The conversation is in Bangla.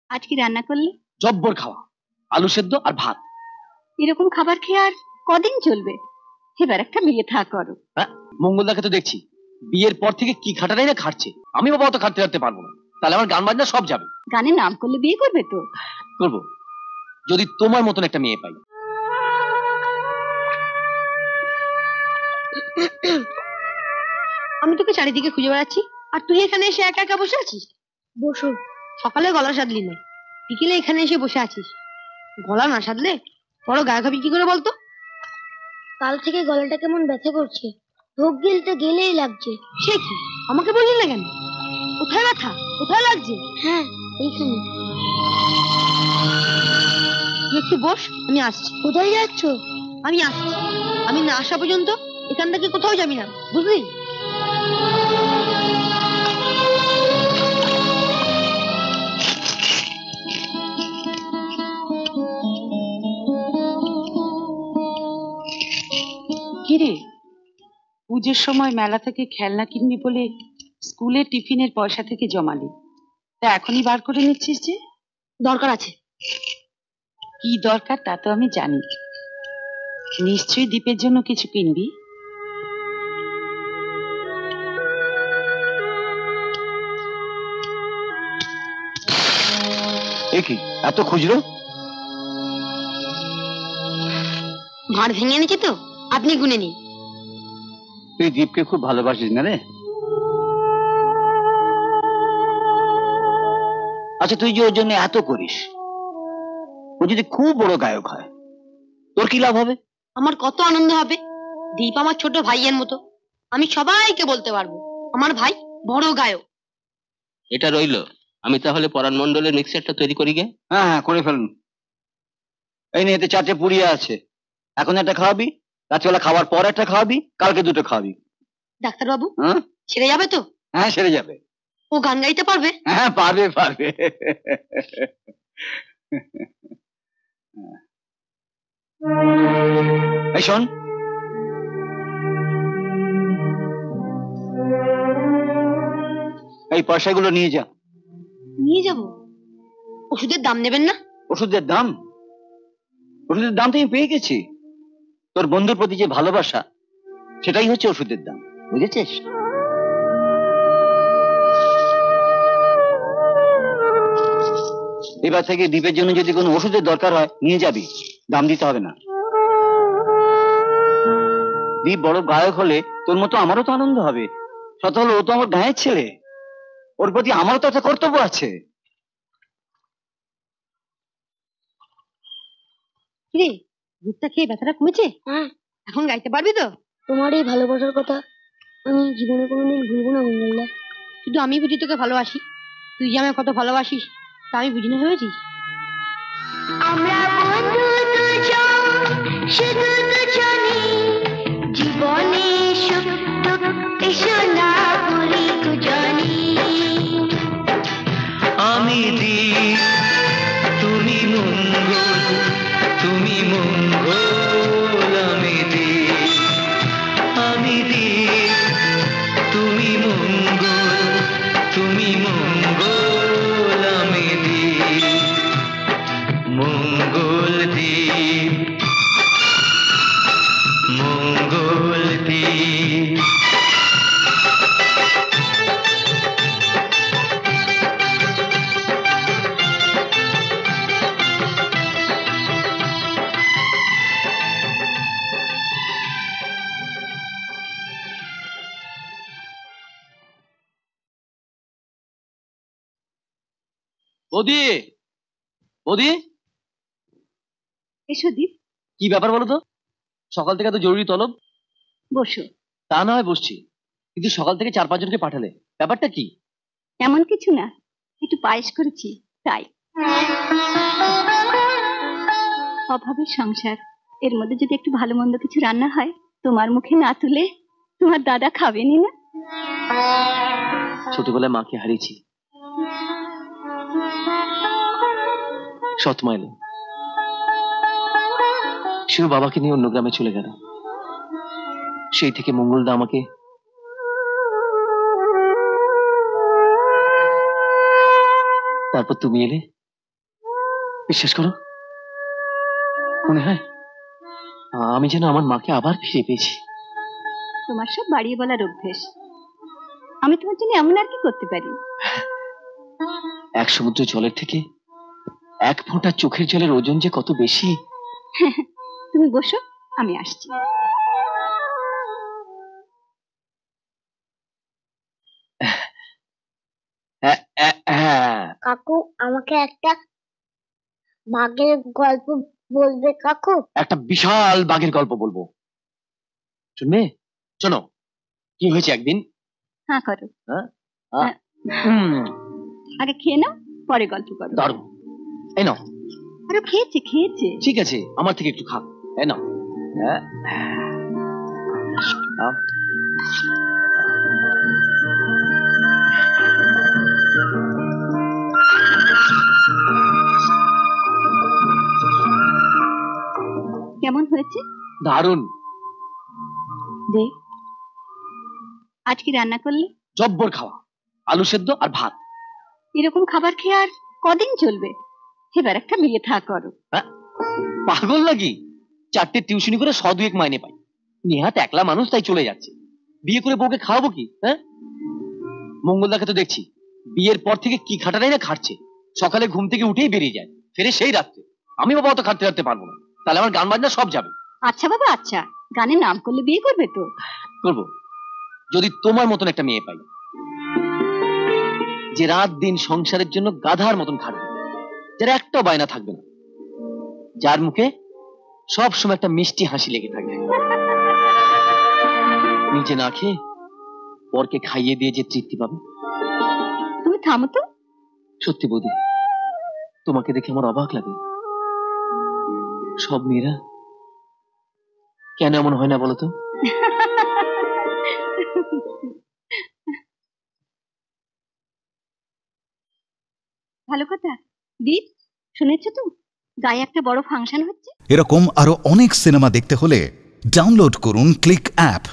আজ কি রান্না করলে? জব্বর খাওয়া, আলু সেদ্ধ আর ভাত। এরকম খাবার খেয়ে আর কদিন চলবে? এবার একটা বিয়ে থা করো। হ্যাঁ, মঙ্গলদাকে তো দেখছি বিয়ের পর থেকে কি খাটাটাই না খাটছে। আমি বাবা অত খাটতে রাখতে পারবো না, তাহলে আমার গান বাজনা সব যাবে। গানের নাম করলে বিয়ে করবে তো? করবো, যদি তোমার মতন একটা মেয়ে পাই। আমি তোকে চারিদিকে খুঁজে বেড়াচ্ছি, আর তুই এখানে এসে একা একা বসে আছিস। বসো। সকালে গলা সাধলি না, বিকেলে এখানে এসে বসে আছিস। গলা না সাধলে বড় গায়ে খাবি কি করে বলতো? কাল থেকে গলাটা কেমন ব্যথা করছে, ঢোক গিলতে গেলেই লাগছে। সে কি, আমাকে বললি না কেন? কোথায় ব্যথা, কোথায় লাগছে? হ্যাঁ, এইখানে। তুই একটু বস, আমি আসছি। কোথায় যাচ্ছ? আমি আসছি, আমি না আসা পর্যন্ত এখান থেকে কোথাও যাবি না, বুঝলি? কিরে, পুজোর সময় মেলা থেকে খেলনা কিনবি বলে স্কুলে টিফিনের পয়সা থেকে জমালি, তা এখনই বার করে নিচ্ছিস যে? দরকার আছে। কি দরকার তা তো আমি জানি, নিশ্চয়ই দীপের জন্য কিছু কিনবি। এ কি এত খুচরো? ভাঁড় ভেঙে এনেছি তো, আপনি গুনে নিন। তুই দীপকে খুব ভালোবাসিস না রে? আচ্ছা, তুই যে ওর জন্য এত করিস, ও যদি খুব বড় গায়ক হয় তোর কি লাভ হবে? আমার কত আনন্দ হবে। দীপ আমার ছোট ভাইয়ের মতো, আমি সবাইকে বলতে পারবো আমার ভাই বড় গায়ক। এটা রইলো, আমি তাহলে পরাণ মণ্ডলের মিক্সারটা তৈরি করি গে। হ্যাঁ হ্যাঁ, করে ফেলুন। এই নিয়ে এতে 4টে পুড়িয়ে আছে, এখন একটা খাওয়াবি, রাত্রিবেলা খাওয়ার পর একটা খাওয়াবি, কালকে 2টো খাওয়াবি। ডাক্তার বাবু, হ্যাঁ ছেড়ে যাবে তো? হ্যাঁ, সেরে যাবে। ও গান গাইতে পারবে? হ্যাঁ, পারবে পারবে। এই শোন, এই পয়সাগুলো নিয়ে যা। নিয়ে যাব? ওষুধের দাম নেবেন না? ওষুধের দাম? ওষুধের দাম তো আমি পেয়ে গেছি। তোর বন্ধুর প্রতি যে ভালোবাসা, সেটাই হচ্ছে ওষুধের দাম, বুঝেছিস? এবার থেকে দীপের জন্য যদি কোনো ওষুধের দরকার হয় নিয়ে যাবি, দাম দিতে হবে না। দীপ বড় গায়ক হলে তোর মতো আমারও তো আনন্দ হবে। শত হলো ও তো আমার গায়ের ছেলে, ওর প্রতি আমারও তো একটা কর্তব্য আছে। কিরে, দুধটা খেয়ে ব্যথাটা কমেছে? হ্যাঁ। এখন গাইতে পারবি তো? তোমার এই ভালোবাসার কথা আমি জীবনে কোনোদিন ভুলবো না মঙ্গলদা। শুধু আমি বুঝি তোকে ভালোবাসি, তুই যে আমায় কত ভালোবাসিস তা আমি বুঝি না ভেবেছিস? আমরা বন্ধু দুজন, শুধু দুজনই, জীবনে সুখ দুঃখ এসো না ভুলি দুজনই। আমি দীপ, তুমি মঙ্গল, তুমি মঙ্গল। আমি দীপ, আমি দীপ, তুমি মঙ্গল, তুমি মঙ্গল। আমি দীপ, মঙ্গল দীপ, মঙ্গল দীপ। বৌদি, বৌদি, এসো দীপ, কি ব্যাপার বলো তো? সকাল থেকে এত জরুরি তলব। বসো। তা না হয় বসছি, কিন্তু সকাল থেকে 4-5 জনকে পাঠালে, ব্যাপারটা কি? এমন কিছু না, একটু পায়েস করেছি তাই। অভাবের সংসার, এর মধ্যে যদি একটু ভালো মন্দ কিছু রান্না হয়, তোমার মুখে না তুলে তোমার দাদা খাবেনি না? ছোটবেলায় মাকে হারিয়েছি, সৎ মা এলো, সেও বাবাকে নিয়ে অন্য গ্রামে চলে গেল। সেই থেকে মঙ্গলদা আমাকে তারপর তুমি এলে, বিশ্বাস করো, মনে হয় আমি যেন আমার মাকে আবার ফিরে পেয়েছি। তোমার সব বাড়িয়ে বলার অভ্যেস। আমি তোমার জন্য এমন আর কি করতে পারি? এক সমুদ্র জলের থেকে এক ফোঁটা চোখের জলের ওজন যে কত বেশি। তুমি বসো, আমি আসছি। হ্যাঁ, কাকু আমাকে একটা বাঘের গল্প বলবে কাকু? একটা বিশাল বাঘের গল্প বলবো, শুনবে? শোনো, কি হয়েছে একদিন। হ্যাঁ করো। হুম, আগে খেয়ে নাও, পরে গল্প করো। দারুণ। এই নাও। আরে খেয়েছে খেয়েছে। ঠিক আছে, আমার থেকে একটু খা। এই নাও। নাও। কেমন হয়েছে? দারুণ। দে, আজ কি রান্না করলে? জব্বর খাওয়া, আলু সেদ্ধ আর ভাত। এরকম খাবার খেয়ে আর কদিন চলবে? এবার একটা বিয়ে থা করো। পাগল নাকি? 4টে টিউশনি করে 100-2 মাইনে পাই। নেহাত একলা মানুষ, তাই চলে যাচ্ছে। বিয়ে করে বউকে খাওয়াবো কি? হ্যাঁ, মঙ্গলদাকে তো দেখছি বিয়ের পর থেকে কি খাটাটাই না খাটছে। সকালে ঘুম থেকে উঠেই বেরিয়ে যায়, ফেরে সেই রাত্রে। আমি বাবা অত খাটতে রাখতে পারবো না, তাহলে আমার গান বাজনা সব যাবে। আচ্ছা বাবা আচ্ছা, গানের নাম করলে বিয়ে করবে তো? করবো, যদি তোমার মতন একটা মেয়ে পাই, যে রাত দিন সংসারের জন্য গাধার মতন খাটবে, যার একটা বায়না থাকবে না, যার মুখে সব সময় একটা মিষ্টি হাসি লেগে থাকবে, নিজে না খেয়ে পরকে খাইয়ে দিয়ে যে তৃপ্তি পাবে। তুমি থামো তো। সত্যি বৌদি, তোমাকে দেখে আমার অবাক লাগে। সব মেয়েরা কেন এমন হয় না বলতো? ভালো কথা। দীপ, শুনেছো তো গায়ে একটা বড় ফাংশন হচ্ছে? এরকম আরো অনেক সিনেমা দেখতে হলে ডাউনলোড করুন ক্লিক অ্যাপ।